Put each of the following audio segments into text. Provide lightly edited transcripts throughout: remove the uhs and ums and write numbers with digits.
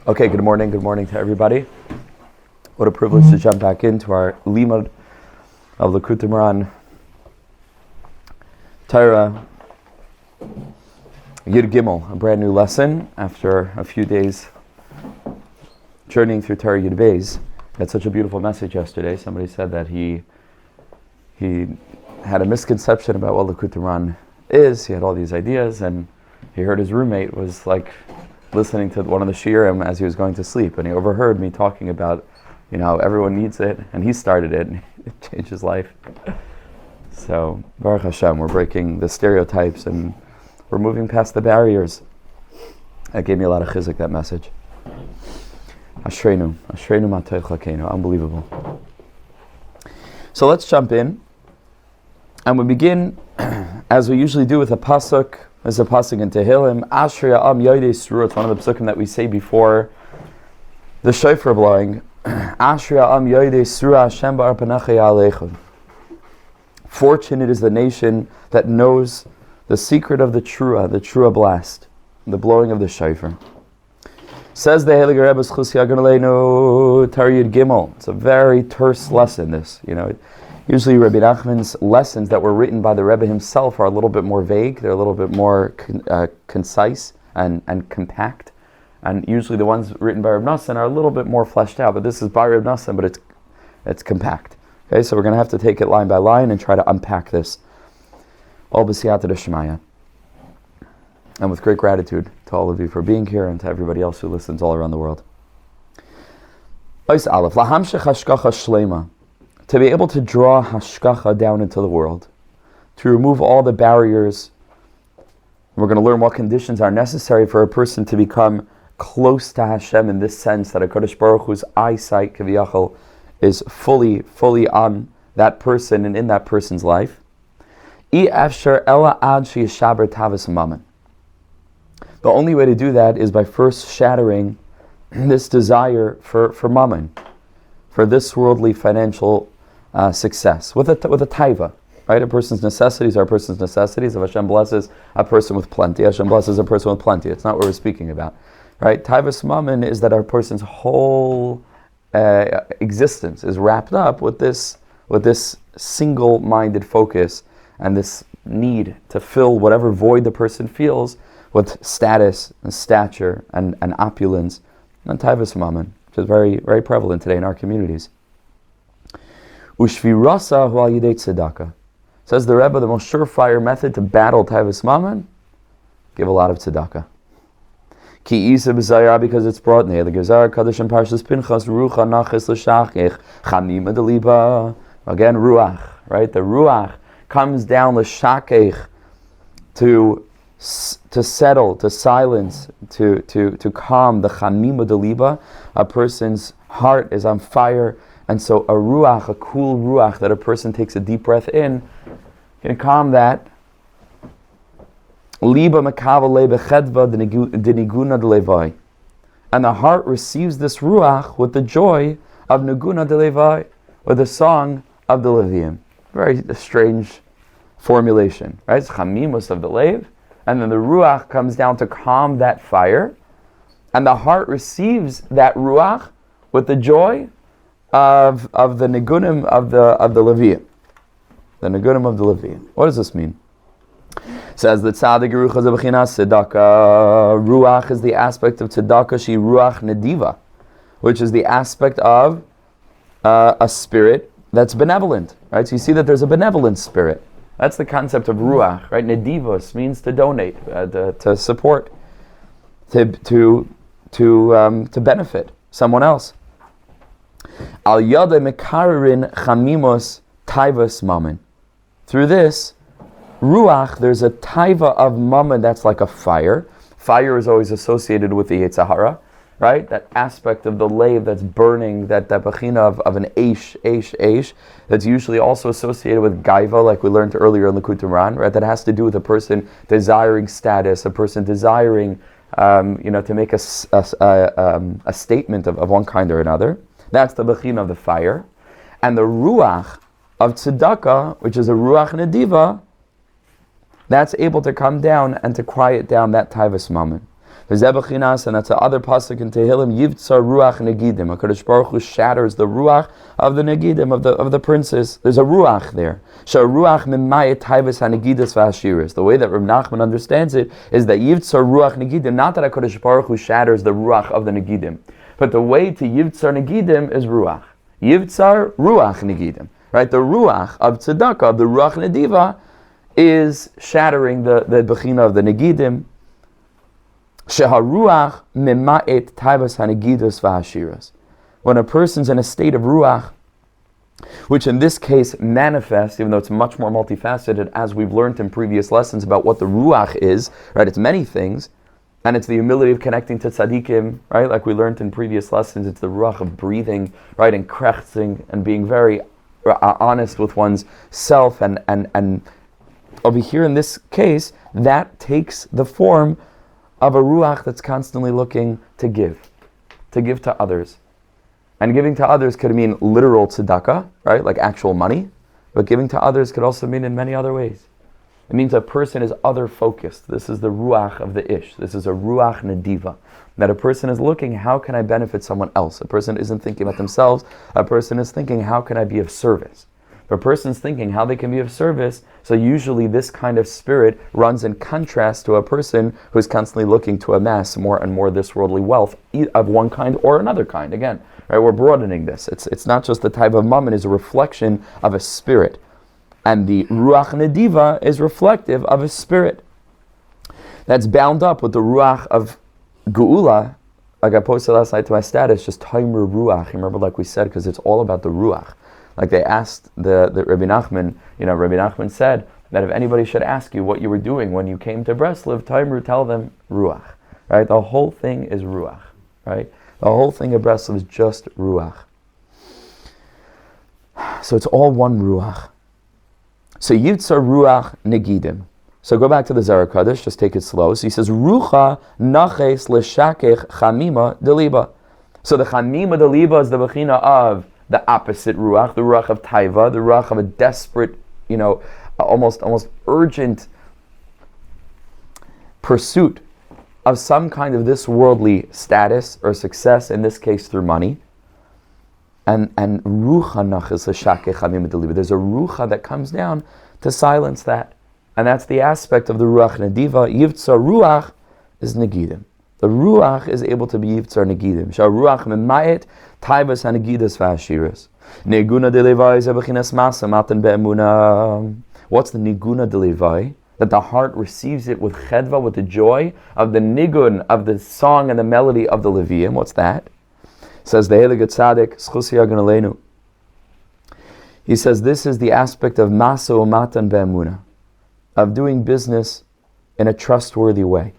Okay, good morning to everybody. What a privilege to jump back into our limud of Likutei Moharan Torah Gimmul, a brand new lesson after a few days journeying through Torah Yud Beis. Had such a beautiful message yesterday. Somebody said that he had a misconception about what Likutei Moharan is. He had all these ideas, and he heard his roommate was like listening to one of the SHIURIM as he was going to sleep, and he overheard me talking about, everyone needs it, and he started it, and it changed his life. So, Baruch Hashem, we're breaking the stereotypes, and we're moving past the barriers. That gave me a lot of chizuk, that message. Ashreinu matoich lakeinu, unbelievable. So let's jump in, and we begin, as we usually do, with a pasuk. There's a pasuk in Tehillim, R Yaakov. It's one of the pasukim that we say before the shofar blowing. Fortunate is the nation that knows the secret of the Trua blast, the blowing of the shofar. Says the Heilige Rebbe Torah Yud Gimmul. It's a very terse lesson, this. Usually Rebbe Nachman's lessons that were written by the Rebbe himself are a little bit more vague. They're a little bit more concise and compact. And usually the ones written by Rebbe Nachman are a little bit more fleshed out. But this is by Rebbe Nachman, but it's compact. Okay, so we're going to have to take it line by line and try to unpack this. All b'siyata d'shemaya. And with great gratitude to all of you for being here and to everybody else who listens all around the world. Ois Aleph, lahamshech hashgacha shlema. To be able to draw hashgacha down into the world, to remove all the barriers. We're going to learn what conditions are necessary for a person to become close to Hashem in this sense, that HaKadosh Baruch Hu's eyesight, kaviyachol, is fully on that person and in that person's life. The only way to do that is by first shattering this desire for mammon, for this worldly financial success, with a taiva, right? A person's necessities are a person's necessities. If Hashem blesses a person with plenty, Hashem blesses a person with plenty. It's not what we're speaking about, right? Taivas mammon is that our person's whole existence is wrapped up with this single-minded focus and this need to fill whatever void the person feels with status and stature and opulence, and taivas mammon, which is very, very prevalent today in our communities. Ushvirasa hu al yidei tzedakah. Says the Rebbe, the most surefire method to battle taivas mammon, give a lot of tzedakah. Ki isa b'zayah, because it's brought near the Gezar Kaddish and Parshas Pinchas, rucha nachis l'shachich, chamima deliba. Again, ruach, right? The ruach comes down l'shachich to settle, to silence, to calm the chamima deliba. A person's heart is on fire. And so a ruach, a cool ruach that a person takes a deep breath in, can calm that. Liba makava lebechedva deniguna delevai. And the heart receives this ruach with the joy of niguna delevai, with the song of the Levium. Very strange formulation, right? It's chamimus of the lev, and then the ruach comes down to calm that fire, and the heart receives that ruach with the joy of the nigunim of the Levium. The nigunim of the Levium. What does this mean? It says that tzaddik ruach is a b'chinas tzedakah. Ruach is the aspect of tzedakah, she ruach nediva, which is the aspect of a spirit that's benevolent. Right? So you see that there's a benevolent spirit. That's the concept of ruach, right? Nedivos means to donate, to support, to benefit someone else. Al yada mekarin chamimos taivas mammon. Through this ruach, there's a taiva of mammon that's like a fire. Fire is always associated with the Yetzer Hara, right? That aspect of the lave that's burning, that bechina of an eish, that's usually also associated with gaiva, like we learned earlier in Likutei Moharan, right? That has to do with a person desiring status, a person desiring, to make a statement of one kind or another. That's the bechina of the fire. And the ruach of tzedakah, which is a ruach nediva, that's able to come down and to quiet down that taivas mammon. V'zebachinas, and that's the other pasuk in Tehillim, Yivtzar Ruach Negidim. HaKadosh Baruch Hu shatters the Ruach of the Negidim, of the princes. There's a Ruach there. Ruach Mimayet Taivas HaNegidas VaShiris. The way that Rebbe Nachman understands it is that Yivtzar Ruach Negidim, not that HaKadosh Baruch Hu shatters the Ruach of the Negidim, but the way to Yivtzar Negidim is Ruach. Yivtzar Ruach Negidim. Right? The Ruach of Tzedakah, the Ruach Nediva, is shattering the Bechina of the Negidim. Sheharuach Mimayet Taivas HaNegidas VaShiris. When a person's in a state of Ruach, which in this case manifests, even though it's much more multifaceted, as we've learned in previous lessons about what the Ruach is, right? It's many things, and it's the humility of connecting to tzaddikim, right? Like we learned in previous lessons, it's the Ruach of breathing, right? And krechzing, and being very honest with one's self, and over here in this case, that takes the form of a Ruach that's constantly looking to give to others. And giving to others could mean literal tzedakah, right, like actual money, but giving to others could also mean in many other ways. It means a person is other-focused. This is the ruach of the ish. This is a ruach nediva. That a person is looking, how can I benefit someone else? A person isn't thinking about themselves. A person is thinking, how can I be of service? If a person's thinking how they can be of service, so usually this kind of spirit runs in contrast to a person who's constantly looking to amass more and more this worldly wealth of one kind or another kind. Again, right, we're broadening this. It's not just the type of mammon, it's a reflection of a spirit. And the Ruach Nediva is reflective of a spirit that's bound up with the Ruach of Geulah. Like I posted last night to my status, just Taimer Ruach. You remember, like we said, because it's all about the Ruach. Like they asked the Rebbe Nachman, Rebbe Nachman said that if anybody should ask you what you were doing when you came to Breslov, Taimer, tell them Ruach. Right? The whole thing is Ruach. Right? The whole thing of Breslov is just Ruach. So it's all one Ruach. So Yitzar Ruach Negidim. So go back to the Zohar Kadosh, just take it slow. So he says, Rucha Naches L'Shakech Chamima Deliba. So the Chamima Deliba is the Bechina of the opposite Ruach, the Ruach of Taiva, the Ruach of a desperate, almost urgent pursuit of some kind of this worldly status or success, in this case through money. And Rucha Naches L'Shakech Chamima Deliba. There's a Rucha that comes down to silence that. And that's the aspect of the Ruach Nediva. Yivtzar Ruach is Negidim. The Ruach is able to be Yivtzar Negidim. Shah Ruach Memayet Taivas HaNegidas VaShiris. Neguna de Levai Zebechinas Masa Matan Be'emuna. What's the Neguna de Levai? That the heart receives it with chedva, with the joy of the nigun, of the song and the melody of the Levium. What's that? Says the Heilige Tzaddik, Schusi Yagun Aleinu. He says this is the aspect of Masa Matan Be'emuna, of doing business in a trustworthy way.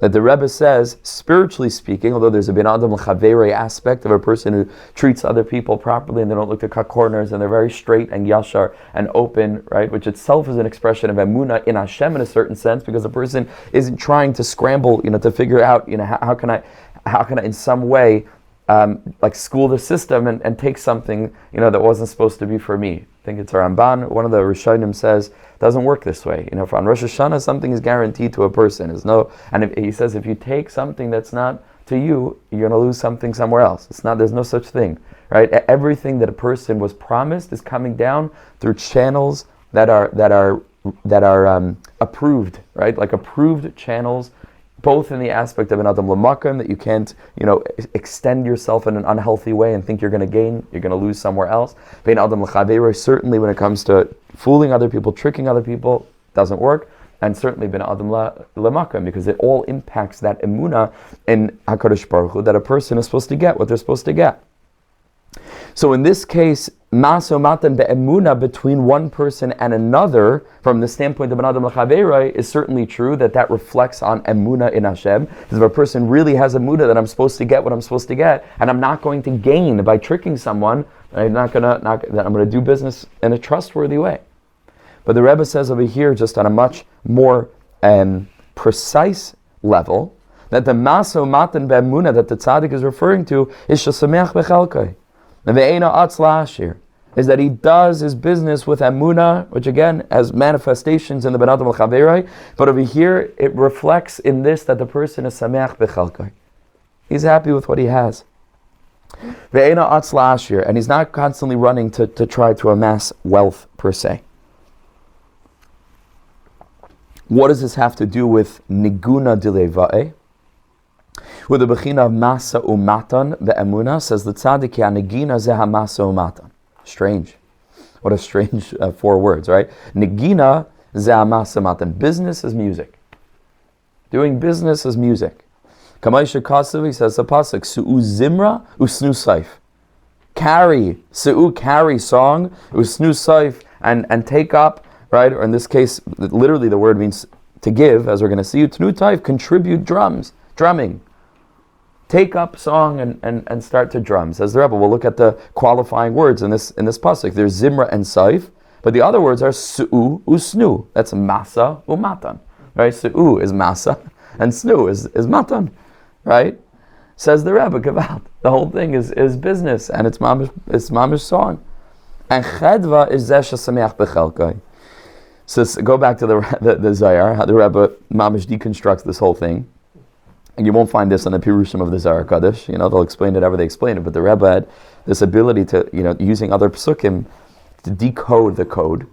That the Rebbe says, spiritually speaking, although there's a Binah Adam L'Chaverei aspect of a person who treats other people properly and they don't look to cut corners and they're very straight and yashar and open, right, which itself is an expression of emunah in Hashem in a certain sense, because a person isn't trying to scramble, to figure out, how can I in some way like school the system and take something, that wasn't supposed to be for me. I think it's a Ramban, one of the Rishonim says, doesn't work this way. For on Rosh Hashanah, something is guaranteed to a person. He says, if you take something that's not to you, you're going to lose something somewhere else. There's no such thing, right? Everything that a person was promised is coming down through channels that are approved, right? Like approved channels, both in the aspect of an Adam L'Makam, that you can't, extend yourself in an unhealthy way and think you're going to gain, you're going to lose somewhere else. Bein Adam L'Chaverei, certainly when it comes to fooling other people, tricking other people, doesn't work. And certainly Bein Adam L'Makam, because it all impacts that emunah in HaKadosh Baruch Hu, that a person is supposed to get what they're supposed to get. So in this case, Maso Matan Be'emunah, between one person and another, from the standpoint of an Adam L'Chaverei, is certainly true that reflects on emunah in Hashem. Because if a person really has emunah that I'm supposed to get what I'm supposed to get, and I'm not going to gain by tricking someone, I'm going to do business in a trustworthy way. But the Rebbe says over here, just on a much more precise level, that the Maso Matan Be'emunah that the Tzaddik is referring to is Shesameach Bechalkai. is that he does his business with emunah, which again has manifestations in the Benadam al-Chaverai, but over here it reflects in this that the person is sameach bechalkai. He's happy with what he has. Ve'ena atzla ashir, and he's not constantly running to try to amass wealth per se. What does this have to do with niguna dileva'e? With the bechina of masa umatan be'emuna, says the tzaddik, nigina ze ha-masa umatan. Strange. What a strange 4 words, right? Nigina ze ha-masa umatan. Business is music. Doing business is music. Kamaisha Kasav, he says the pasuk, su'u zimra usnu saif. Carry, su'u, carry song, usnu saif, and take up, right? Or in this case, literally the word means to give, as we're going to see. Tnu taif, contribute drumming. Take up song and start to drum. Says the Rebbe. We'll look at the qualifying words in this pasuk. There's zimra and saif, but the other words are su'u, usnu. That's masa umatan, right? Su'u is masa, and snu is matan, right? Says the Rebbe. Kavalt. The whole thing is business, and it's mamish song. And chedva is zeh shesameach bechelkai. So go back to the Zayar, how the Rebbe mamish deconstructs this whole thing. And you won't find this in the Pirushim of the Zohar Kadosh. They'll explain it however they explain it. But the Rebbe had this ability to, using other psukim, to decode the code.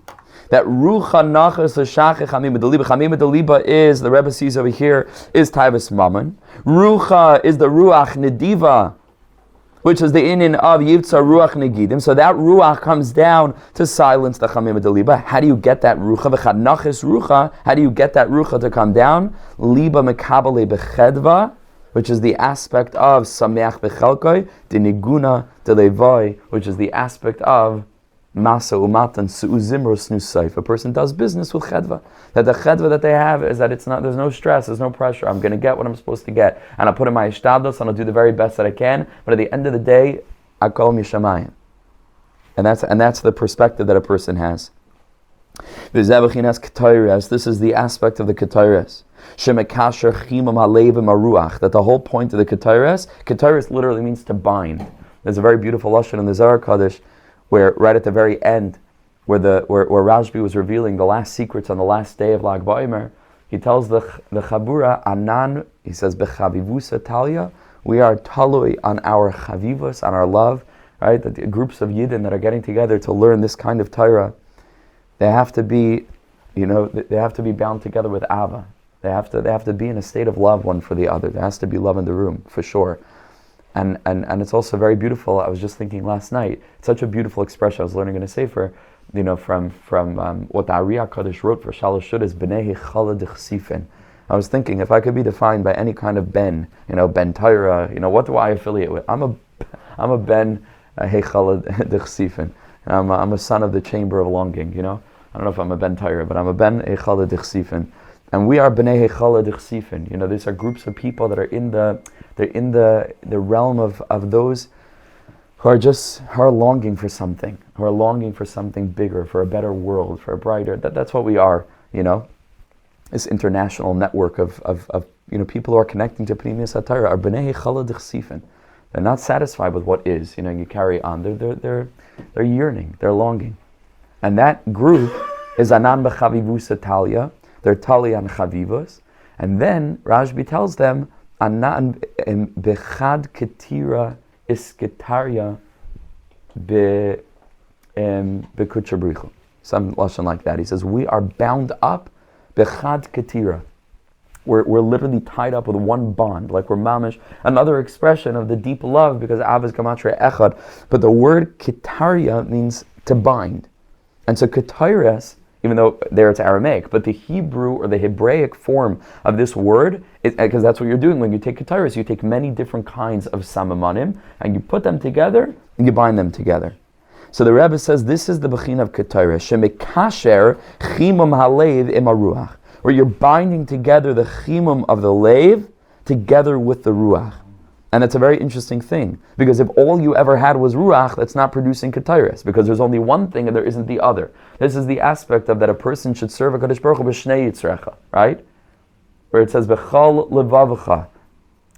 That rucha nachas l'shachech chamim b'deliba. Chamim b'deliba is, the Rebbe sees over here, is taivas mammon. Rucha is the ruach nediva, which is the inyan of yivtzar ruach negidim. So that ruach comes down to silence the chamim b'deliba. How do you get that rucha? V'chad nachas rucha. How do you get that rucha to come down? Liba mekabale bechedva, which is the aspect of sameach bechelkoi, de niguna de levoi, which is the aspect of masa umatan su'uzimro snusayf. A person does business with chedva. That the chedva that they have is that there's no stress, there's no pressure. I'm going to get what I'm supposed to get, and I'll put in my ishtadlos, and I'll do the very best that I can. But at the end of the day, akol mishamayim, and that's the perspective that a person has. This is the aspect of the ketores. That the whole point of the ketores literally means to bind. There's a very beautiful lashon in the Zohar Kadosh, where right at the very end, where Rashbi was revealing the last secrets on the last day of Lag BaOmer, he tells the chabura, anan, he says, bechavivusa talia, we are talui on our chavivus, on our love, right? The groups of Yidden that are getting together to learn this kind of Torah, they have to be, they have to be bound together with Ava. They have to be in a state of love one for the other. There has to be love in the room, for sure. And it's also very beautiful. I was just thinking last night, it's such a beautiful expression I was learning in a sefer, from what the R Yaakov wrote for Shalosh Shudas, B'nei Kehal Yedidim. I was thinking, if I could be defined by any kind of ben, ben Torah, what do I affiliate with? I'm a ben Kehal Yedidim. I'm a son of the chamber of longing. I don't know if I'm a ben Torah, but I'm a ben Kehal Yedidim. And we are B'nei Kehal Yedidim. These are groups of people that are in the realm of those who are longing for something, bigger, for a better world, for a brighter. That's what we are. This international network of people who are connecting to Pnimius HaTorah are B'nei Kehal Yedidim. They're not satisfied with what is. You carry on. They're yearning. They're longing, and that group is Anan B'Chavivusa Talia. They're Tali and Chavivos, and then Rashbi tells them Anan Bechad Ketira Isketaria Bekuchabrichu. Some lashon like that. He says we are bound up Bechad Ketira. We're literally tied up with one bond, like we're mamish. Another expression of the deep love, because Av is Gematria Echad. But the word Ketaria means to bind, and so Ketires, even though there it's Aramaic, but the Hebrew or the Hebraic form of this word, because that's what you're doing when you take Ketores, you take many different kinds of samamanim, and you put them together, and you bind them together. So the Rebbe says this is the Bechin of Ketores, Shemekasher Chimum Halev Im HaRuach, where you're binding together the Chimum of the Lev together with the Ruach. And it's a very interesting thing, because if all you ever had was Ruach, that's not producing Ketores, because there's only one thing and there isn't the other. This is the aspect of that a person should serve a Kadosh Baruch Hu b'shnei yitzrecha, right? Where it says, B'chal levavcha,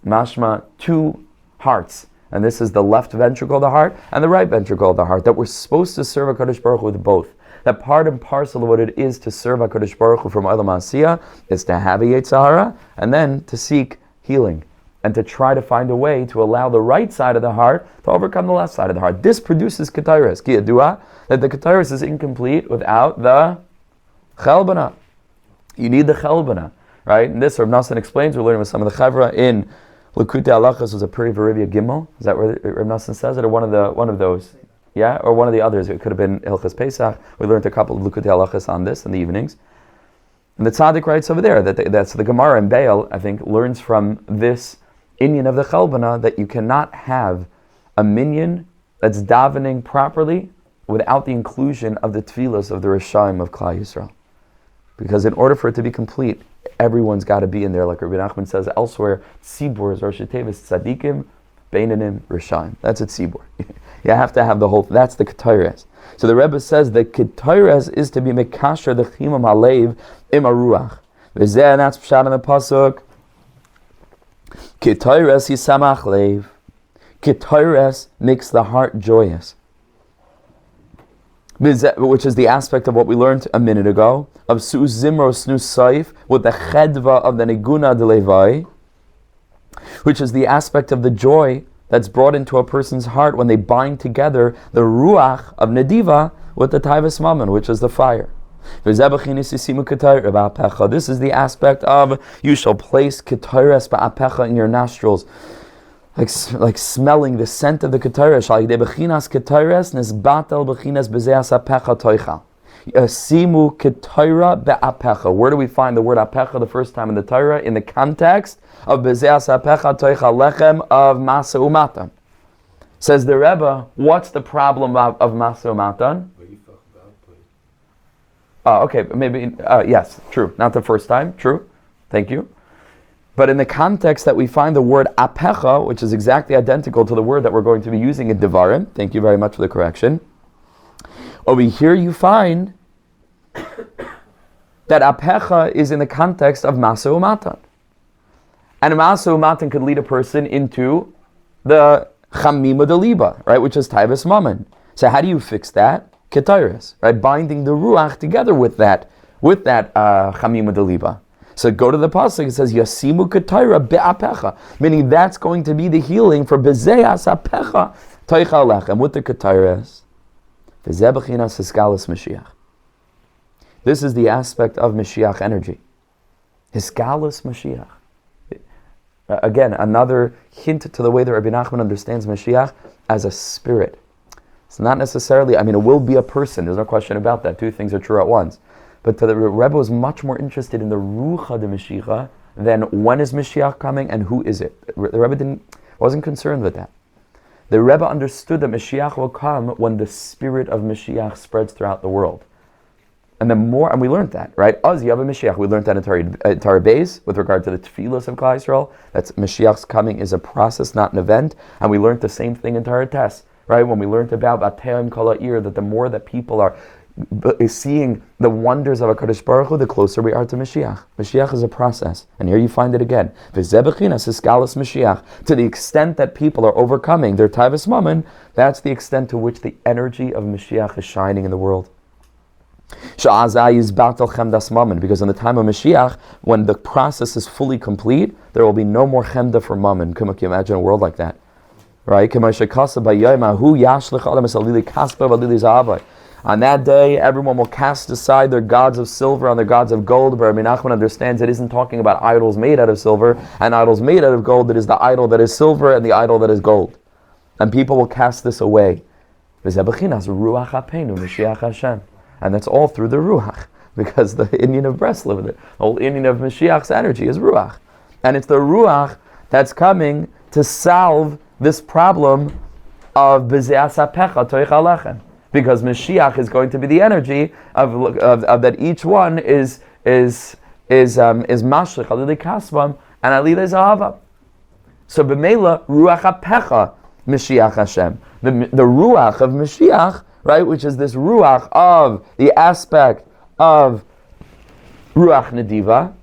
mashma, 2 hearts. and this is the left ventricle of the heart and the right ventricle of the heart, that we're supposed to serve HaKadosh Baruch Hu with both. That part and parcel of what it is to serve HaKadosh Baruch Hu from Olam Asiyah is to have a Yetzer Hara and then to seek healing and to try to find a way to allow the right side of the heart to overcome the left side of the heart. This produces Ketairis. Ki yadua, that the Ketairis is incomplete without the Chelbana. You need the Chelbana, right? And this, Rebbe Nachman explains, we're learning with some of the Chavra in Likutei Halachos was a Peri Verivia Gimmul. Is that where Rebbe Nachman says it, or one of those? Yeah, or one of the others. It could have been Hilchas Pesach. We learned a couple of Likutei Halachos on this in the evenings. And the Tzaddik writes over there that's the Gemara in Baal, I think, learns from this inyan of the Chelbana that you cannot have a minyan that's davening properly without the inclusion of the tefillos of the Rishaim of Klal Yisrael. Because in order for it to be complete, everyone's got to be in there, like Rebbe Nachman says elsewhere, Tzibur, Rosh Tevis, Tzadikim, Beinanim, Rishaim. That's a Tzibur. You have to have the whole, that's the Ketores. So the Rebbe says the Ketores is to be Mekasher, the Chimam Halev, Im Aruach. V'zeh, and that's Pshat in the Pasuk, Ketores Yisamach Lev. Ketores makes the heart joyous. Which is the aspect of what we learned a minute ago, of Su'uz Zimro Snus Saif, with the Chedva of the Neguna de Levai, which is the aspect of the joy that's brought into a person's heart when they bind together the Ruach of Nediva with the Taivas Mammon, which is the fire. This is the aspect of you shall place Ketores Ba'apecha in your nostrils, like smelling the scent of the Ketores. Simu Ketira Be'apecha. Where do we find the word Apecha the first time in the Torah? In the context of Bezeas Apecha Toicha Lechem of Masa Umatan. Says the Rebbe, what's the problem of Masa Umatan? Okay, maybe, yes, true. Not the first time, true. Thank you. But in the context that we find the word Apecha, which is exactly identical to the word that we're going to be using in Devarim, thank you very much for the correction. Over here you find that Apecha is in the context of Masa Umatan. And Masa Umatan could lead a person into the Chamima de Liba, right, which is Taivas Mammon. So how do you fix that? Ketairis, right, binding the Ruach together with that Chamima de Liba. So go to the pasuk. It says Yasimu Ketira Be'apecha, meaning that's going to be the healing for Bezeas Apecha Toicha Lechem with the Ketairis. This is the aspect of Mashiach energy. Hisgalus Mashiach. Again, another hint to the way that Rebbe Nachman understands Mashiach as a spirit. It's not necessarily, it will be a person. There's no question about that. Two things are true at once. But the Rebbe was much more interested in the Rucha de Mashiach than when is Mashiach coming and who is it. The Rebbe wasn't concerned with that. The Rebbe understood that Mashiach will come when the spirit of Mashiach spreads throughout the world. And we learned that, right? Oz, you have a Mashiach. We learned that in Torah Beis with regard to the tefillos of Klal Yisrael. That's Mashiach's coming is a process, not an event. And we learned the same thing in Torah Tes, right? When we learned about Bateim Kol Ha'ir, that the more that people are seeing the wonders of HaKadosh Baruch Hu, the closer we are to Mashiach. Mashiach is a process. And here you find it again. V'zeh b'chinas hisgalus Mashiach. To the extent that people are overcoming their Taivas Mammon, that's the extent to which the energy of Mashiach is shining in the world. Sha'azai is batal chemdas mammon, because in the time of Mashiach, when the process is fully complete, there will be no more chemda for mammon. Can you imagine a world like that? Right? On that day, everyone will cast aside their gods of silver and their gods of gold. But Rebbe Nachman understands it isn't talking about idols made out of silver and idols made out of gold. It is the idol that is silver and the idol that is gold. And people will cast this away. And that's all through the Ruach. Because the Indian of Breslov, the whole Indian of Mashiach's energy is Ruach. And it's the Ruach that's coming to solve this problem of Bezeas Apecha Toich Alechem. Because Mashiach is going to be the energy of that each one is mashlich alidei kasvam and alidei zahava. So b'meila ruach apecha Mashiach Hashem, the ruach of Mashiach, right, which is this ruach of the aspect of ruach nediva,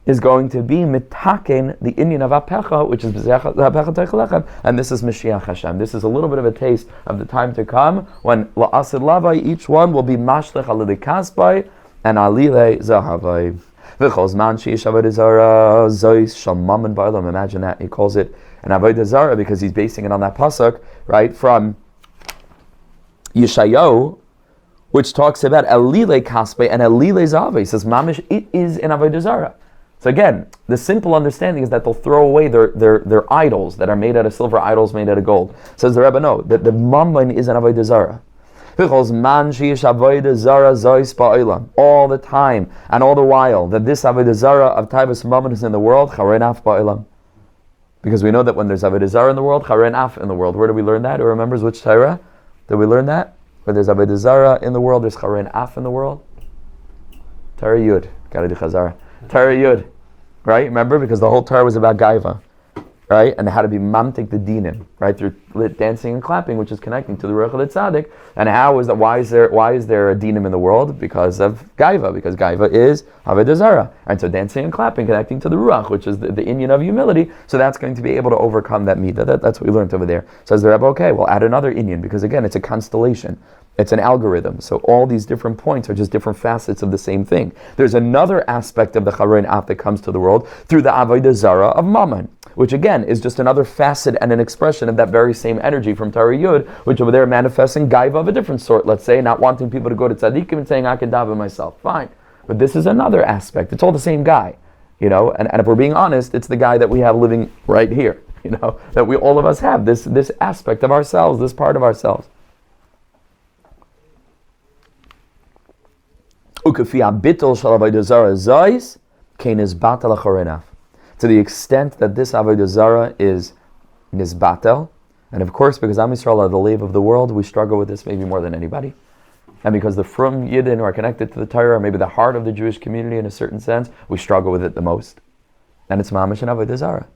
is going to be mitaken, the Indian of Apecha, which is Apecha Teichalechem, and this is Mashiach Hashem. This is a little bit of a taste of the time to come when La'asid Lavai, each one will be Mashlech Alidei Kasbai and Alilei Zahavai. V'chol Zman Sheish Avodah Zarah Zois Shal Mammon Ba'olam. Imagine that, he calls it an Avodah Zarah because he's basing it on that pasuk, right, from Yeshayahu, which talks about Alilei Kasbai and Alilei Zahavai. He says, Mamish, it is an Avodah Zarah. So again, the simple understanding is that they'll throw away their idols that are made out of silver, idols made out of gold. Says the Rebbe, no, that the mammon is an avodah zarah. All the time and all the while that this avodah zarah of taivas mammon is in the world, because we know that when there's avodah zarah in the world, in the world. Where do we learn that? Who remembers which Torah? Did we learn that? Where there's avodah zarah in the world, there's in the world. Torah Yud. Gotta do chazara. Torah Yud, right? Remember, because the whole Torah was about gaiva, right? And how to be mamtik the dinim, right? Through dancing and clapping, which is connecting to the Ruach of the Tzaddik. And how is that? Why is there a dinim in the world? Because of gaiva, because gaiva is avodah zarah, and so dancing and clapping connecting to the Ruach, which is the Indian of humility. So that's going to be able to overcome that midah. That's what we learned over there. Says the Rebbe, okay, we'll add another Indian because again, it's a constellation. It's an algorithm. So all these different points are just different facets of the same thing. There's another aspect of the Charein Af that comes to the world through the Avodah Zarah of Mammon, which again is just another facet and an expression of that very same energy from Torah Yud, which over there manifests in gaiva of a different sort, let's say, not wanting people to go to tzaddikim and saying, I can daven myself. Fine. But this is another aspect. It's all the same guy, and if we're being honest, it's the guy that we have living right here, that we all of us have, this aspect of ourselves, this part of ourselves. To the extent that this avodah zarah is nisbatel, and of course, because Am Yisrael are the lave of the world, we struggle with this maybe more than anybody. And because the frum Yidden who are connected to the Torah, or maybe the heart of the Jewish community in a certain sense, we struggle with it the most. And it's mamash an avodah zarah.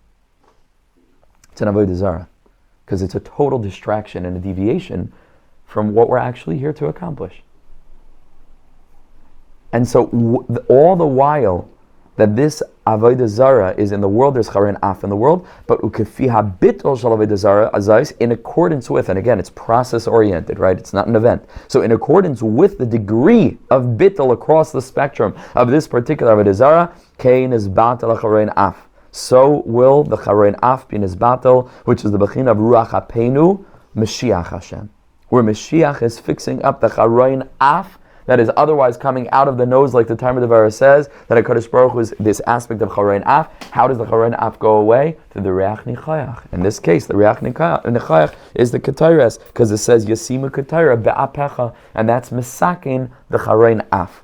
It's an avodah zarah because it's a total distraction and a deviation from what we're actually here to accomplish. And so all the while that this avodah zarah is in the world, there's charein af in the world, but ukefi habitol shel avodah zarah azais, in accordance with, and again, it's process oriented, right? It's not an event. So in accordance with the degree of bittul across the spectrum of this particular avodah zarah, kain is batel charein af. So will the charein af be nisbatel, which is the bechin of ruach apenu, Mashiach Hashem, where Mashiach is fixing up the charein af that is otherwise coming out of the nose, like the Talmud Devar says, that HaKadosh Baruch Hu is this aspect of Charein Af. How does the Charein Af go away? Through the Reach Nichayach. In this case, the Reach Nichayach is the Ketores, because it says, Yasimu Ketira Be'apecha, and that's Misakin, the Charein Af.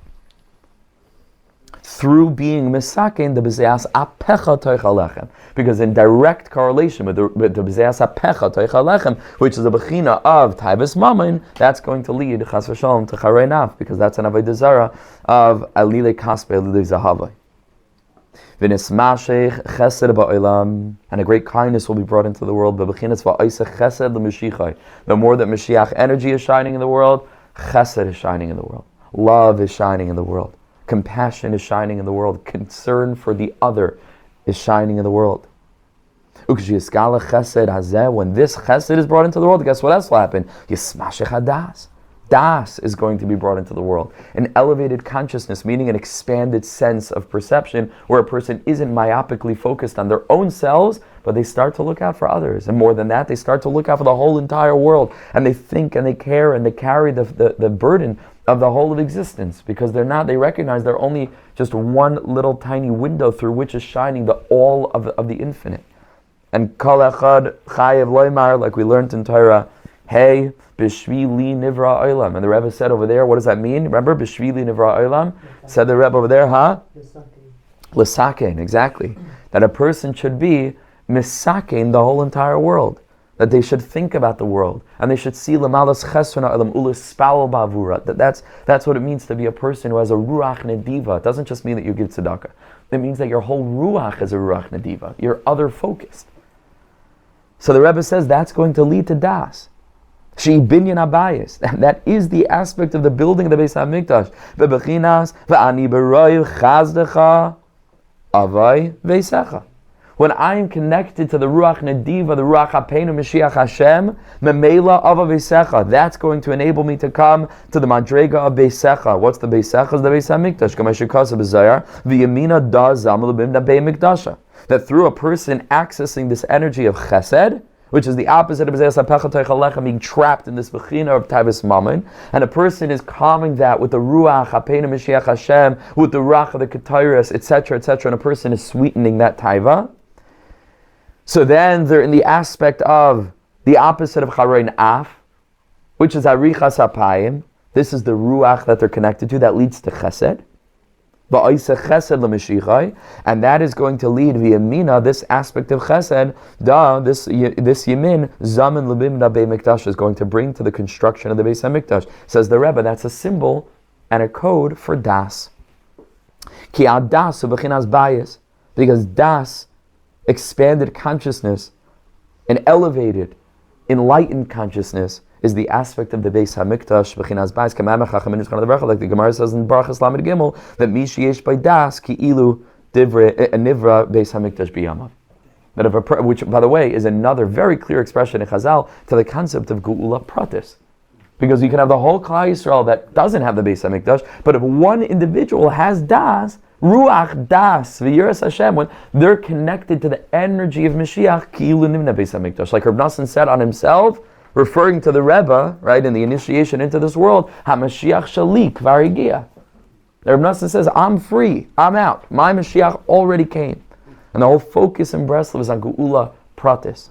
Through being Misakin, the B'zeas Apecha Toichalechem. Because in direct correlation with the B'zeas Apecha Toichalechem, which is a Bechina of Taivas Mammon, that's going to lead, Chas v'shalom, to Charein Af, because that's an avodah zarah of Alilei Kaspe, Alilei Zahavai. V'nismashech chesed ba'olam, and a great kindness will be brought into the world. B'bechinas va'oisech chesed l'mashiachai. The more that Mashiach energy is shining in the world, chesed is shining in the world. Love is shining in the world. Compassion is shining in the world. Concern for the other is shining in the world. When this chesed is brought into the world, guess what else will happen? Yismashech hadas. Das is going to be brought into the world. An elevated consciousness, meaning an expanded sense of perception, where a person isn't myopically focused on their own selves, but they start to look out for others. And more than that, they start to look out for the whole entire world. And they think and they care and they carry the burden of the whole of existence, because they recognize they're only just one little tiny window through which is shining the all of the infinite. And kol echad chayev loymar, like we learned in Torah, hey, b'shvili nivra olam. And the Rebbe said over there, what does that mean? Remember, b'shvili nivra olam? Said the Rebbe over there, L'sakein, exactly. That a person should be misakein the whole entire world. That they should think about the world, and they should see l'malas chesron ha'olam u'lespal ba'avura. That's what it means to be a person who has a ruach nediva. It doesn't just mean that you give tzedakah. It means that your whole ruach is a ruach nediva. You're other focused. So the Rebbe says that's going to lead to das. She binyan abayis. That is the aspect of the building of the Beis HaMikdash. Bebechinas ve'ani b'roy chazdecha avai veisecha. When I am connected to the Ruach Nediva, the Ruach Hapeinu Mashiach Hashem, Memela Ava Beisecha, that's going to enable me to come to the Madrega of Beisecha. What's the Beisecha? It's the Beis HaMikdash. Kamashikasa B'Zayar, V'yamina da Zamalabim da Bei Mikdasha. That through a person accessing this energy of Chesed, which is the opposite of being trapped in this Bechina of Tavis Mammon, and a person is calming that with the Ruach Hapeinu Mashiach Hashem, with the Ruach of the chabura, etc., etc., and a person is sweetening that Taiva. So then they're in the aspect of the opposite of Charein Af, which is Arichas Apayim. This is the Ruach that they're connected to that leads to Chesed. And that is going to lead via Mina, this aspect of Chesed, this Yemin, Zaman Labim da Bei Mikdash is going to bring to the construction of the Beis HaMikdash. Says the Rebbe, that's a symbol and a code for Das. Ki Das u'bechinas bayis, because Das, expanded consciousness, and elevated, enlightened consciousness, is the aspect of the Beis HaMikdash, B'chinas Bayis, Kamamach HaChamim Nishkan HaDevarcha, like the Gemara says in Barachas Lamed Gimmul, that Mishi Yesh by Das, Ki Ilu Nivra Beis HaMikdash B'yamav. That if which, by the way, is another very clear expression in Chazal to the concept of Geulah Pratis. Because you can have the whole Klal Yisrael that doesn't have the Beis HaMikdash, but if one individual has Das, Ruach Das, V'yiras Hashem, when they're connected to the energy of Mashiach, Ki Ilu Nivra Beis HaMikdash. Like Rebbe Nachman said on himself, referring to the Rebbe, right, in the initiation into this world, HaMashiach Shalik Varigia. The Rebbe Nachman says, I'm free, I'm out. My Mashiach already came. And the whole focus in Breslov is on Geulah Pratis.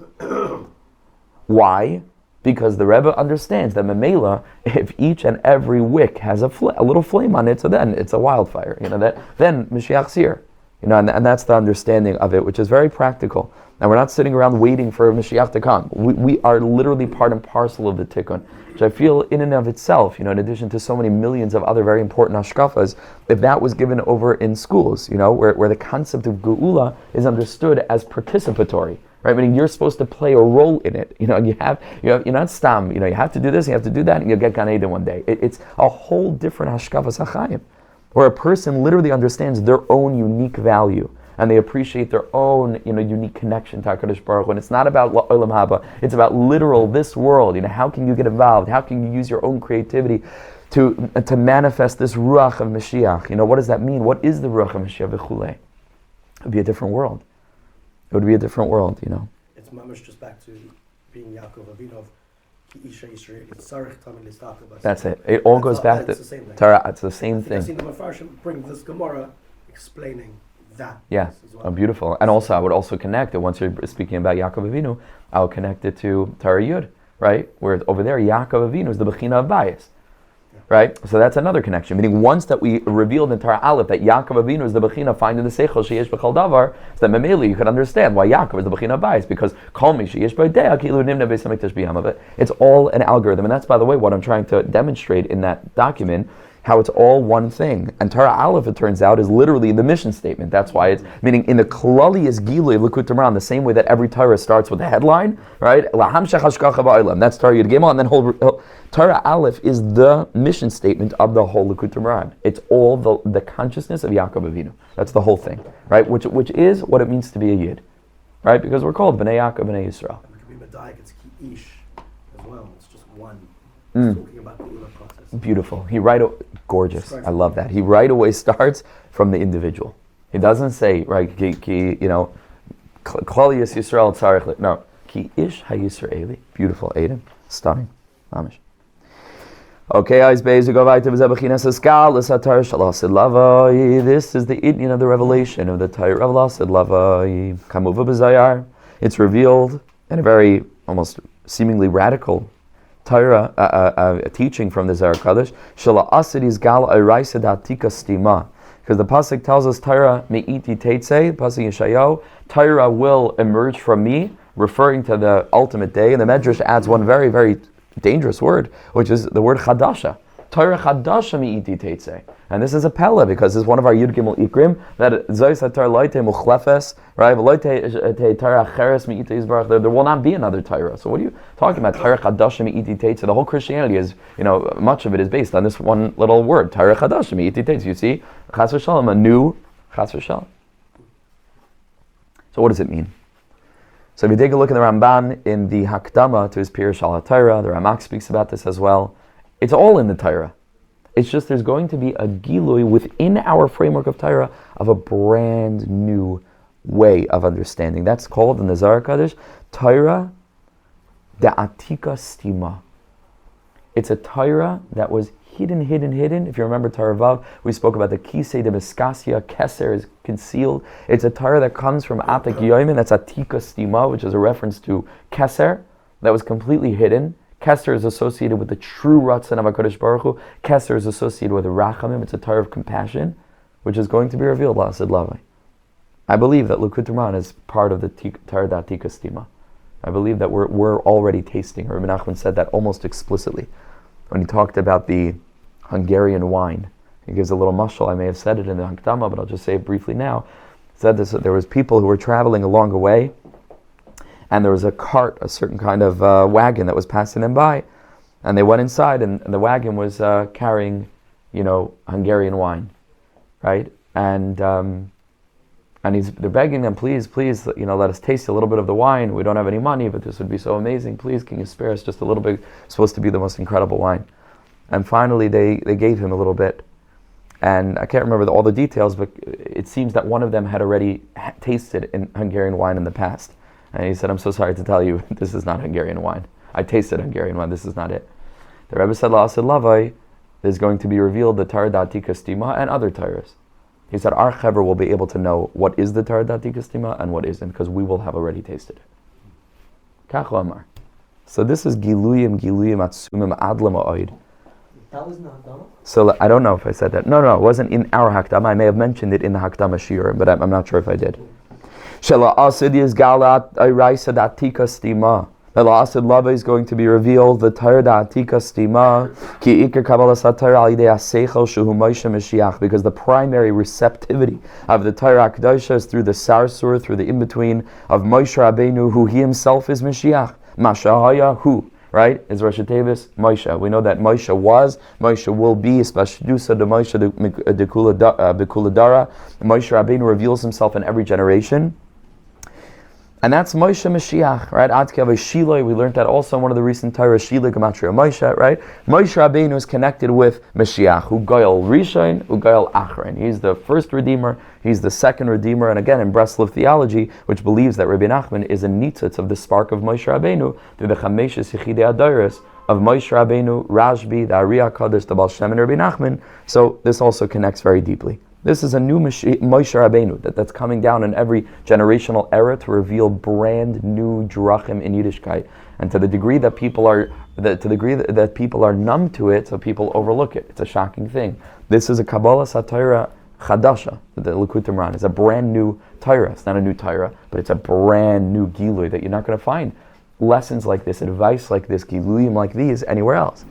Why? Because the Rebbe understands that Memela, if each and every wick has a little flame on it, so then it's a wildfire. Then Mashiach's here. And that's the understanding of it, which is very practical. And we're not sitting around waiting for Mashiach to come. We are literally part and parcel of the Tikkun, which I feel in and of itself, in addition to so many millions of other very important hashkafas, if that was given over in schools, where the concept of Geulah is understood as participatory, right? Meaning you're supposed to play a role in it. You're not stam. You have to do this, you have to do that, and you'll get Gan Eden one day. It's a whole different hashkafas hachayim, where a person literally understands their own unique value. And they appreciate their own, unique connection to HaKadosh Baruch Hu. And it's not about Olam Haba. It's about literal, this world. How can you get involved? How can you use your own creativity to manifest this Ruach of Mashiach? What does that mean? What is the Ruach of Mashiach? V'chulei. It would be a different world. It would be a different world, It's mamish just back to being Yaakov Avinu of Ki Isha Yisrael. Tzarich Tamid L'Staqel. That's it. It all goes back to Torah. It's the same thing. I've seen the Mefarshim bring this Gemara explaining that. Yeah, beautiful. And also, I would also connect it, once you're speaking about Yaakov Avinu, I'll connect it to Torah Yud, right? Where over there, Yaakov Avinu is the Bechina of Bias, right? So that's another connection. Meaning, once that we revealed in Torah Aleph that Yaakov Avinu is the Bechina finding the Seichel Sheyesh B'chol Davar, so that Memeli, you can understand why Yaakov is the Bechina of Bias, because Kol Mi Sheyesh B'Dei Kilu Nimna Beis HaMikdash B'Yamav. It's all an algorithm, and that's, by the way, what I'm trying to demonstrate in that document, how it's all one thing. And Torah Aleph, it turns out, is literally the mission statement. That's why it's, meaning in the Klali is Geulah of Likutei Moharan, the same way that every Torah starts with the headline, right? That's Torah Yud Gimel, and then Torah Aleph is the mission statement of the whole Likutei Moharan. It's all the consciousness of Yaakov Avinu. That's the whole thing, right? Which is what it means to be a Yid, right? Because we're called Bnei Yaakov, Bnei Yisrael. And it could be Medayik, it's Ki Ish as well. It's just one. It's talking about the Geulah process. Beautiful. Gorgeous. I love that. He right away starts from the individual. He doesn't say, right, Klal Yisrael Tzarich. No. Ki Ish HaYisraeli. Beautiful. Aiden. Stunning. Mamish. Okay, Eyes Beis, go back to V'zebechinas Eskal, L'satar Shalasid Lavai. This is the Indian of the revelation of the Torah of Lasid Lavai. Kamuva B'Zayar. It's revealed in a very, almost seemingly radical Torah, a teaching from the Zohar Kadosh, Shala Asidis Gal Araisa Datika Stima. Because the Pasuk tells us, Torah Me'iti Teitzei, Pasuk Yeshayahu, Torah will emerge from me, referring to the ultimate day. And the Medrash adds one very, very dangerous word, which is the word Chadasha. Torah Chadasha Me'iti Teitzei. And this is a pella, because this is one of our Yud Gimel Ikrim, that Zois HaTorah Loite Muchlefes, right? Loite Torah Cheres Me'iti Yisbarach. There will not be another Torah. So what are you talking about? Torah Chadasha Me'iti Teitzei. The whole Christianity is, much of it is based on this one little word, Torah Chadasha Me'iti Teitzei. You see, Chas v'Shalom, a new Chas v'Shalom. So what does it mean? So if you take a look at the Ramban in the Hakdama to his Pirush al HaTorah, the Ramak speaks about this as well. It's all in the Torah. It's just there's going to be a gilui within our framework of Torah of a brand new way of understanding. That's called in the Zohar Kadosh, Torah Da'atika Stima. It's a Torah that was hidden. If you remember Torah Vav, we spoke about the Kisei de Miskasia, Keser is concealed. It's a Torah that comes from Atik Yoimin, that's Atika Stima, which is a reference to Keser, that was completely hidden. Keser is associated with the true Ratzon of HaKadosh Baruch Hu. Keser is associated with Rachamim, it's a Torah of compassion, which is going to be revealed, La'asid Lavai. I believe that Likutei Moharan is part of the Torah Da'atika Stima. I believe that we're already tasting. Rebbe Nachman said that almost explicitly when he talked about the Hungarian wine. He gives a little mashal. I may have said it in the Hakdama, but I'll just say it briefly now. He said this: there was people who were traveling along a way, and there was a cart, a certain kind of wagon that was passing them by, and they went inside, and the wagon was carrying, Hungarian wine, right? And they're begging them, please, let us taste a little bit of the wine. We don't have any money, but this would be so amazing. Please, can you spare us just a little bit? It's supposed to be the most incredible wine. And finally, they gave him a little bit. And I can't remember all the details, but it seems that one of them had already tasted in Hungarian wine in the past. And he said, I'm so sorry to tell you, this is not Hungarian wine. I tasted Hungarian wine, this is not it. The Rebbe said, La'asid Lavai, there's going to be revealed the Torah Da'atika Stima and other Torahs. He said, our Chaver will be able to know what is the Torah Da'atika Stima and what isn't, because we will have already tasted it. Kach Amar. So this is Giluyim Atsumim Ad L'Ma'od. That was in the Hakdama? So I don't know if I said that. No, it wasn't in our Hakdama. I may have mentioned it in the Hakdama SHIURIM, but I'm not sure if I did. Shela Asid is Galat Ayraisa Da'atika Stima. The La'asid Lava is going to be revealed, the Torah Da'atika Stima, Ki Iker Kabbalah Satar Al Yidei HaSeichel Shehu Moshe Mashiach, because the primary receptivity of the Torah HaKadosh is through the Sarsur, through the in-between of Moshe Rabbeinu, who he himself is Mashiach. Mashahaya, who? Right? Is Rosh Tevis Moshe. We know that Moshe will be, especially Dusa de Moshe de Bikula Dara. Moshe Rabbeinu reveals himself in every generation. And that's Moshe Mashiach, right? Ad Kev Shiloi, we learned that also in one of the recent Torah, Shiloi Gematria Moshe, right? Moshe Rabbeinu is connected with Mashiach, who Geulah Rishon, who Geulah Achron. He's the first Redeemer, he's the second Redeemer, and again in Breslov theology, which believes that Rebbe Nachman is a nitzitz of the spark of Moshe Rabbeinu through the Chameshes Yechidei Adoros of Moshe Rabbeinu, Rashbi, the R Yaakov, the Baal Shem, and Rebbe Nachman. So this also connects very deeply. This is a new Moshe Rabbeinu that's coming down in every generational era to reveal brand new drachim in Yiddishkeit, and to the degree that people are numb to it, so people overlook it. It's a shocking thing. This is a Kabbalah Satira Chadasha. The Likutei Moharan is a brand new Torah. It's not a new Torah, but it's a brand new Gilui that you're not going to find lessons like this, advice like this, Giluyim like these anywhere else.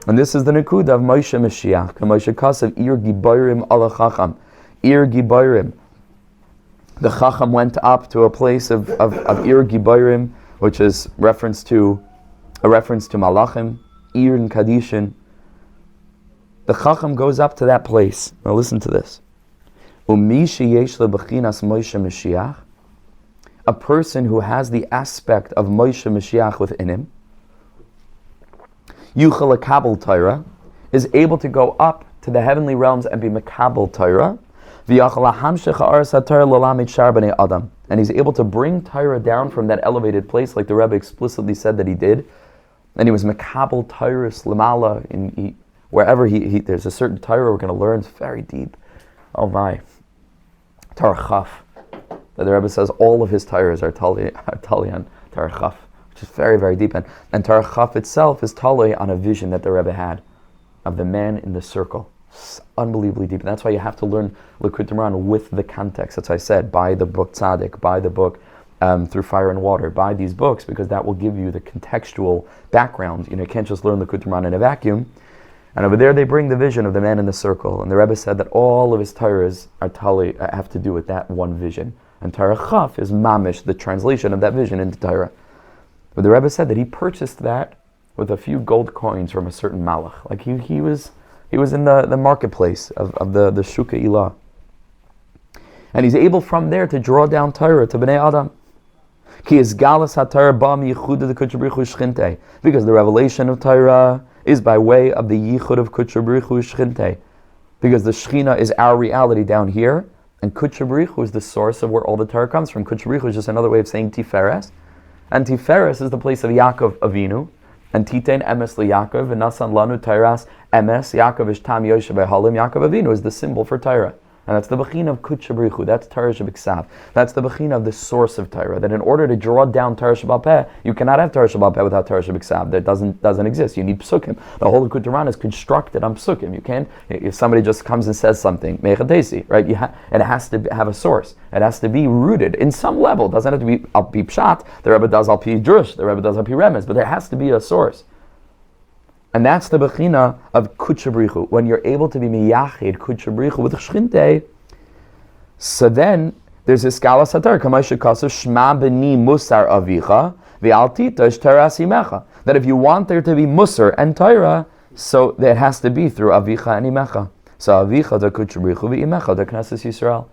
And this is the Nekuda of Moshe Mashiach. Moshe Kasav, Ir Gibayrim ala Chacham. Ir Gibayrim. The Chacham went up to a place of Ir Gibayrim, which is a reference to Malachim, Ir and Kadishin. The Chacham goes up to that place. Now listen to this. Umi sheyesh lebechinas Moshe Mashiach. A person who has the aspect of Moshe Mashiach within him, Yuchel Kabel Torah, is able to go up to the heavenly realms and be Makabel Torah, and he's able to bring Torah down from that elevated place, like the Rebbe explicitly said that he did. And he was Makabel Torah Lamala, wherever he there's a certain Torah we're going to learn, it's very deep. Oh my. Torah Chaf. The Rebbe says all of his Torahs are Talian Torah Chaf, which is very, very deep. And Torah Chaf itself is Talei on a vision that the Rebbe had of the man in the circle. It's unbelievably deep. And that's why you have to learn Likutei Moharan with the context. As I said, buy the book Tzaddik, buy the book Through Fire and Water, buy these books, because that will give you the contextual background. You can't just learn Likutei Moharan in a vacuum. And over there they bring the vision of the man in the circle. And the Rebbe said that all of his Torahs are Talei, have to do with that one vision. And Torah Chaf is mamish, the translation of that vision into Torah. But the Rebbe said that he purchased that with a few gold coins from a certain malach. Like he was in the marketplace of the Shuka Ilah. And he's able from there to draw down Torah to Bnei Adam. Because the revelation of Torah is by way of the yichud of Kudsha Baruch Hu Shchintei. Because the Shechina is our reality down here, and Kudsha Baruch Hu is the source of where all the Torah comes from. Kudsha Baruch Hu is just another way of saying Tiferes. And Tiferes is the place of Yaakov Avinu, and Titein Emes LeYaakov, and Nasan Lanu Tairas Emes, Yaakov Ish Tam Yoshe Behalim, Yaakov Avinu is the symbol for Torah. And that's the Bechina of Kudsha Baruch Hu, that's Torah Shebiksav. That's the Bechina of the source of Torah, that in order to draw down Torah Shebal Peh, you cannot have Torah Shebal Peh without Torah Shebiksav. That doesn't exist. You need Psukim. The whole of Kudraman is constructed on Psukim. You can't, if somebody just comes and says something, Mechadesi, right? It has to have a source. It has to be rooted in some level. It doesn't have to be Al Pi Pshat. The Rebbe does Al Pi Drush. The Rebbe does Al Pi Remez. But there has to be a source. And that's the Bechina of Kudsha Baruch Hu. When you're able to be Miyached Kudsha Baruch Hu with Shchintei, so then there's this Skala Satar, Kamaisha Kasav Shma B'ni Musar Avicha V'Altita Teras Imecha. That if you want there to be Musar and Torah, so it has to be through Avicha and Imecha. So Avicha da Kudsha Baruch Hu V'imecha da Knesset Yisrael.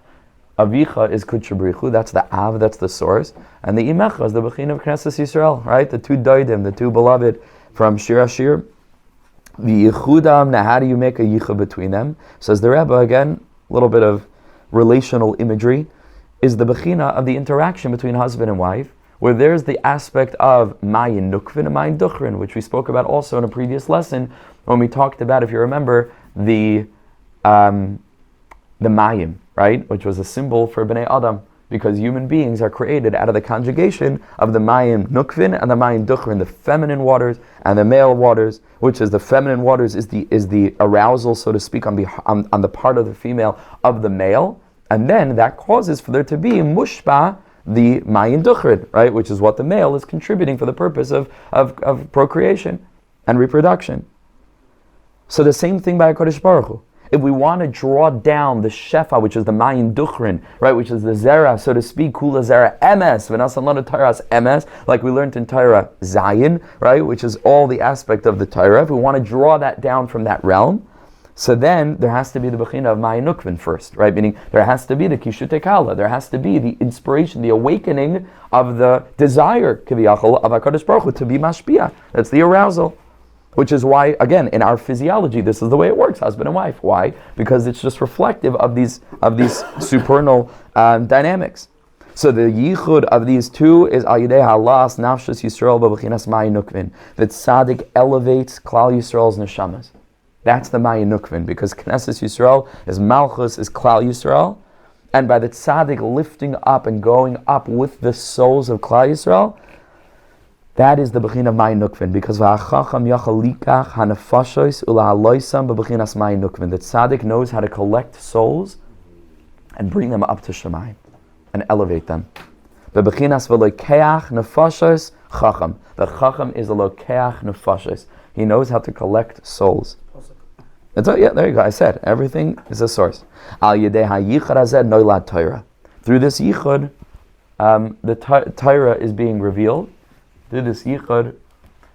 Avicha is Kudsha Baruch Hu, that's the Av, that's the source, and the Imecha is the Bechin of Knesset Yisrael, right? The two Doidim, the two beloved from Shir Ashir. V'Yichudam, now how do you make a Yichud between them? Says the Rebbe again, a little bit of relational imagery, is the Bechina of the interaction between husband and wife, where there's the aspect of Mayin Nukvin and Mayin Duchrin, which we spoke about also in a previous lesson, when we talked about, if you remember, the Mayim, right, which was a symbol for Bnei Adam, because human beings are created out of the conjugation of the Mayim Nukvin and the Mayim Duchrin, the feminine waters and the male waters, which is the feminine waters is the arousal, so to speak, on the part of the female of the male, and then that causes for there to be mushpa, the Mayim Duchrin, right, which is what the male is contributing for the purpose of procreation and reproduction. So the same thing by HaKadosh Baruch Hu. If we want to draw down the shefa, which is the Mayin Duchrin, right, which is the zera, so to speak, kula zera emes, v'nasan lanu Torah's emes, like we learned in Torah Zayin, right, which is all the aspect of the Torah. If we want to draw that down from that realm, so then there has to be the Bechina of Mayin Nukvin first, right, meaning there has to be the Kishutei Kala, there has to be the inspiration, the awakening of the desire, Kiviyachol, of HaKadosh Baruch Hu to be mashpia. That's the arousal. Which is why, again, in our physiology, this is the way it works, husband and wife. Why? Because it's just reflective of these supernal dynamics. So the yichud of these two is al yidei halas nafshus Yisrael b'bechinas Mayin Nukvin. That tzaddik elevates Klal Yisrael's neshamas. That's the Mayin Nukvin, because Knesset Yisrael is Malchus, is Klal Yisrael, and by the tzaddik lifting up and going up with the souls of Klal Yisrael, that is the Bechina of Mayin Nukvin, because v'achacham yachal likach hanefashos ula'aloisam b'bechinas Mayin Nukvin. The tzaddik knows how to collect souls and bring them up to Shemayim and elevate them. B'bechinas v'lokeach nefashos chacham. The chacham is a lokeach nefashos. He knows how to collect souls. Yeah, there you go. I said everything is a source. Al yedei hayichud hazeh noilad Torah. Through this yichud, the Torah is being revealed. Through this yichud,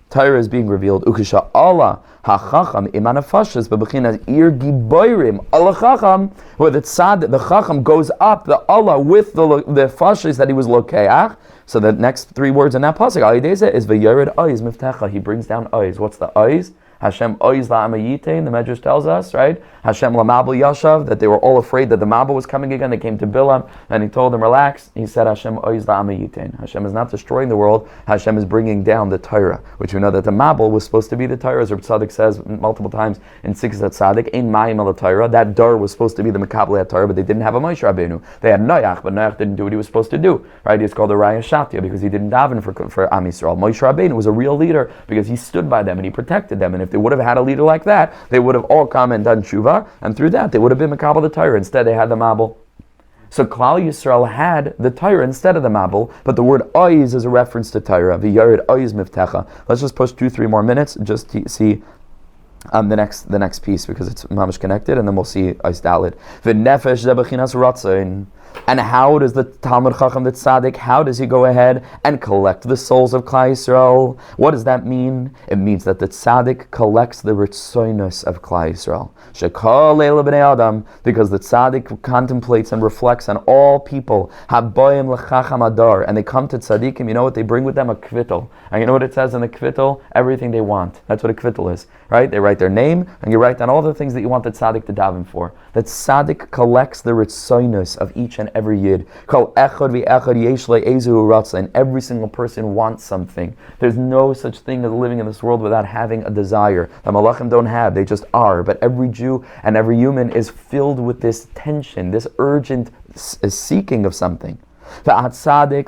Torah is being revealed. Ukisha Allah hachacham imanafashas bebechinas ir giborim Allah chacham, where the tzad, the chacham goes up, the Allah with the fashas that he was lokeach. So the next three words in that pasuk, al yedei is v'yared ois miftecha. He brings down ois. What's the ois? Hashem ois la'amayitein, the Medrash tells us, right? Hashem lamabel yashav, that they were all afraid that the Mabel was coming again. They came to Bilam, and he told them, relax. He said, Hashem ois la'amayitein. Hashem is not destroying the world. Hashem is bringing down the Torah, which we know that the Mabel was supposed to be the Torah, as Reb Tzaddik says multiple times in Siksat Tzaddik, ein mayim al Torah. That Dar was supposed to be the Mekabel Torah, but they didn't have a Moshe Rabbeinu. They had Noach, but Noach didn't do what he was supposed to do, right? He's called a Raya Shatya because he didn't daven for Am Yisrael. Moshe Rabbeinu was a real leader because he stood by them and he protected them, and if they would have had a leader like that, they would have all come and done tshuva, and through that they would have been Mekabel the Torah. Instead they had the Mabel. So Klal Yisrael had the Torah instead of the Mabel, but the word ois is a reference to Torah. V'yared ois miftecha. Let's just push 2-3 more minutes just to see the next piece, because it's mamish connected, and then we'll see ois dalid. V'nefesh ze bechinas ratzain. And how does the Talmud Chacham, the Tzaddik, how does he go ahead and collect the souls of Klal Yisrael? What does that mean? It means that the Tzaddik collects the ritzoinus of Klal Yisrael. Shekol leila b'nei Adam, because the Tzaddik contemplates and reflects on all people. Haboyim l'chacham adar, and they come to Tzaddikim. You know what they bring with them? A kvittel. And you know what it says in the kvittel? Everything they want. That's what a kvittel is, right? They write their name, and you write down all the things that you want the Tzaddik to daven for. The Tzaddik collects the ritzoinus of each and every yid. Kol echad v'echad yesh le'ezu ratza, and every single person wants something. There's no such thing as living in this world without having a desire. The malachim don't have, they just are. But every Jew and every human is filled with this tension, this urgent seeking of something. The tzaddik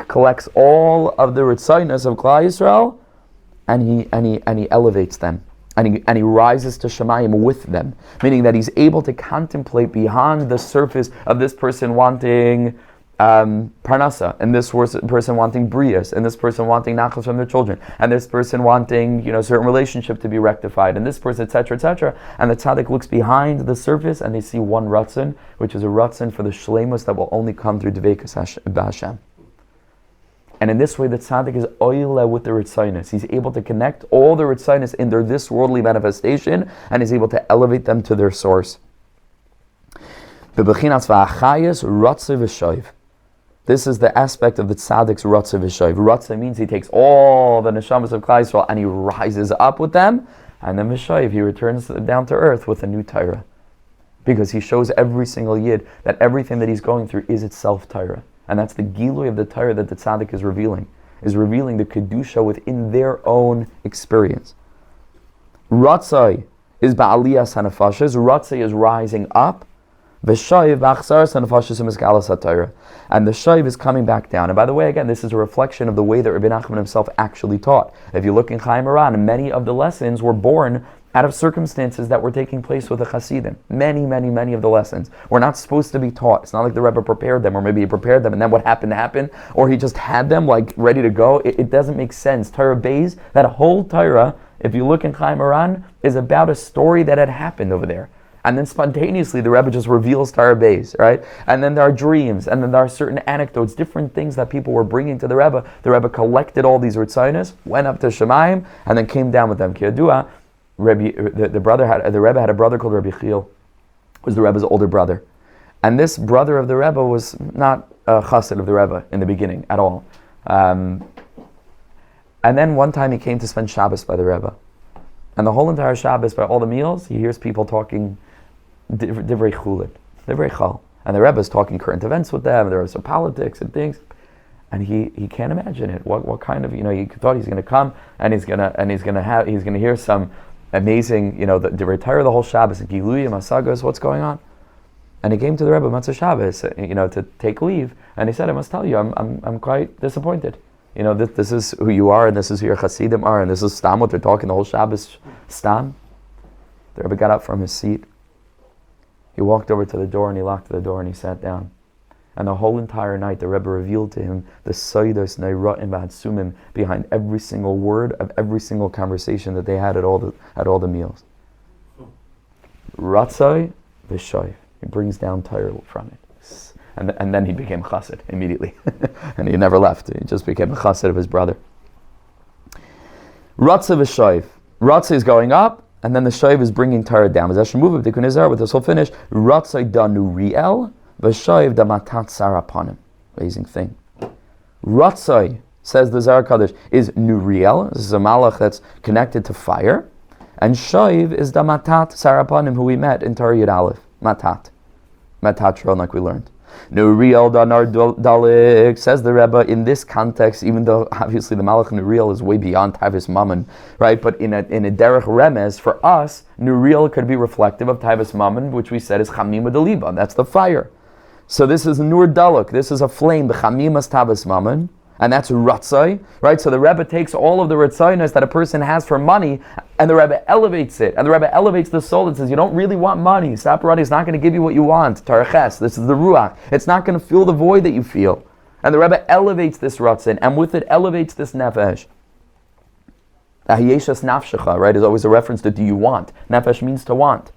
collects all of the ritzainas of Klal Yisrael, and he elevates them. And he rises to Shemayim with them, meaning that he's able to contemplate beyond the surface of this person wanting parnasa, and this person wanting brias, and this person wanting nachas from their children, and this person wanting, certain relationship to be rectified, and this person, etc., etc. And the tzaddik looks behind the surface, and they see one ratzon, which is a ratzon for the shleimus that will only come through Dveikus b'Hashem. And in this way, the tzaddik is oile with the ritzainis. He's able to connect all the ritzainis in their this worldly manifestation, and is able to elevate them to their source. Bebechinas v'achayis ratzah v'shoiv. This is the aspect of the tzaddik's ratzah v'shoiv. Ratzah means he takes all the neshamas of Klal Yisrael and he rises up with them, and then v'shoiv, he returns down to earth with a new Torah. Because he shows every single yid that everything that he's going through is itself Torah. And that's the Geulah of the Torah that the tzaddik is revealing the kedusha within their own experience. Ratzai is ba'aliyas hanafashas. Ratzai is rising up. V'shayiv b'achsaras hanafashas u'mizgalas haTorah. And the shayiv is coming back down. And by the way, again, this is a reflection of the way that Rebbe Nachman himself actually taught. If you look in Chaim Moran, many of the lessons were born out of circumstances that were taking place with the Hasidim. Many, many, many of the lessons were not supposed to be taught. It's not like the Rebbe prepared them, or maybe he prepared them and then what happened, or he just had them ready to go. It doesn't make sense. Torah Beis, that whole Torah, if you look in Chaim Moran, is about a story that had happened over there. And then spontaneously the Rebbe just reveals Torah Beis, right? And then there are dreams, and then there are certain anecdotes, different things that people were bringing to the Rebbe. The Rebbe collected all these ritzainos, went up to Shemayim, and then came down with them. Kiyadua, the Rebbe had a brother called Rabbi Chil, was the Rebbe's older brother. And this brother of the Rebbe was not a chassid of the Rebbe in the beginning at all. And then one time he came to spend Shabbos by the Rebbe. And the whole entire Shabbos, by all the meals, he hears people talking divrei chulin, divrei chal. And the Rebbe is talking current events with them, there are some politics and things. And he can't imagine it. What kind of, he thought he's going to come and he's going to hear some amazing, the retire the whole Shabbos and Giluyim, Masagos, what's going on? And he came to the Rebbe Matzah Shabbos, to take leave, and he said, I must tell you, I'm quite disappointed. This is who you are, and this is who your Hasidim are, and this is Stam, what they're talking the whole Shabbos, Stam. The Rebbe got up from his seat, he walked over to the door, and he locked the door, and he sat down. And the whole entire night, the Rebbe revealed to him the Saidos Neiratim B'Hatsumim behind every single word of every single conversation that they had at all the meals. Ratzai v'shoiv. He brings down Torah from it. And then he became chassid immediately. And he never left. He just became a chassid of his brother. Ratzai v'shoiv. Ratzai is going up, and then the shoiv is bringing Torah down. With this whole finish, Ratzai danu riel. V'shoiv da matat sarapanim. Amazing thing. Ratzai, says the Zohar Kadosh, is Nuriel. This is a malach that's connected to fire. And shoiv is da matat sarapanim, who we met in Torah Yud Aleph. Matat. Matatron, like we learned. Nuriel da nar dalik, says the Rebbe, in this context, even though obviously the malach Nuriel is way beyond Tavis Mammon, right? But in a derech remez, for us, Nuriel could be reflective of Tavis Mammon, which we said is Chamima Deliba. That's the fire. So this is Nur Daluk, this is a flame, the Chamimas Tavis Mammon, and that's Ratzai, right? So the Rebbe takes all of the Ratzainas that a person has for money, and the Rebbe elevates it, and the Rebbe elevates the soul and says, you don't really want money, Saparani is not going to give you what you want, Taraches, this is the Ruach, it's not going to fill the void that you feel. And the Rebbe elevates this Ratzin, and with it elevates this Nefesh. Ahiyeshas Nafshecha, right, is always a reference to do you want. Nefesh means to want.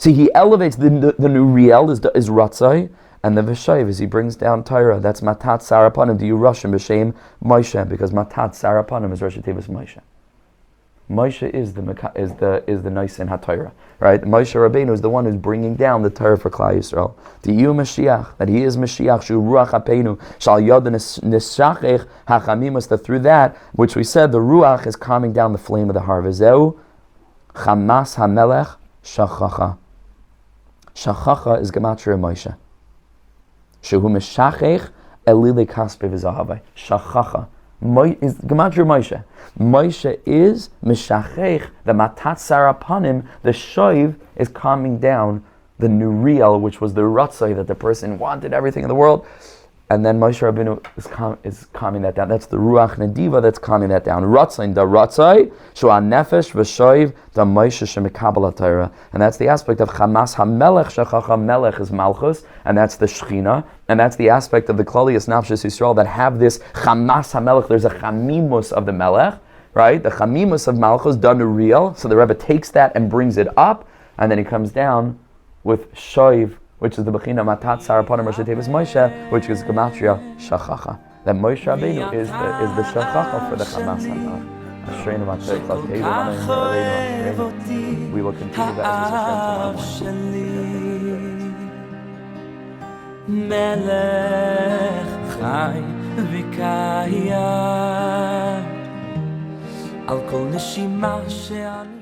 So he elevates the new real is Ratzai, and the V'shayv is he brings down Torah. That's Matat Sarapanim, the Yerushim B'Shem Moshe, because Matat Sarapanim is Rosh Tevis Moshe. Moshe is the Nisan HaTorah, right? Moshe Rabbeinu is the one who's bringing down the Torah for Klal Yisrael. The Yu Mashiach, that he is Mashiach, Shu Ruach HaPeinu, Shal Yod Nishachech HaChamimos, that through that, which we said, the Ruach is calming down the flame of the heart. V'zeu Chamas HaMelech Shachacha. Shachacha is Gematria Moshe. Shehu Meshachech Elile Kaspe V'Zahavai. Shachacha is Gematria Moshe. Moshe is Meshachech, the Matat Sarapanim, the Shoiv is calming down the new real, which was the Ratzai, that the person wanted everything in the world. And then Moshe Rabbeinu is calming that down. That's the Ruach Nediva that's calming that down. Ratzai, the Ratzai, Shua Nefesh, V'Shoiv, the Moshe Shemekabel Torah. And that's the aspect of Chamas HaMelech, Shachacha Melech is Malchus, and that's the Shechina. And that's the aspect of the Klalius Nafshis Yisrael that have this Chamas HaMelech. There's a Chamimus of the Melech, right? The Chamimus of Malchus, done real. So the Rebbe takes that and brings it up, and then he comes down with Shoiv, which is the Bechina Matat Sarapanim Rosh Tevis Moshe, which is Gematria Shachacha. That Moshe Rabbeinu is the Shachacha for the Chamas HaMelech. We will continue that as we tomorrow morning.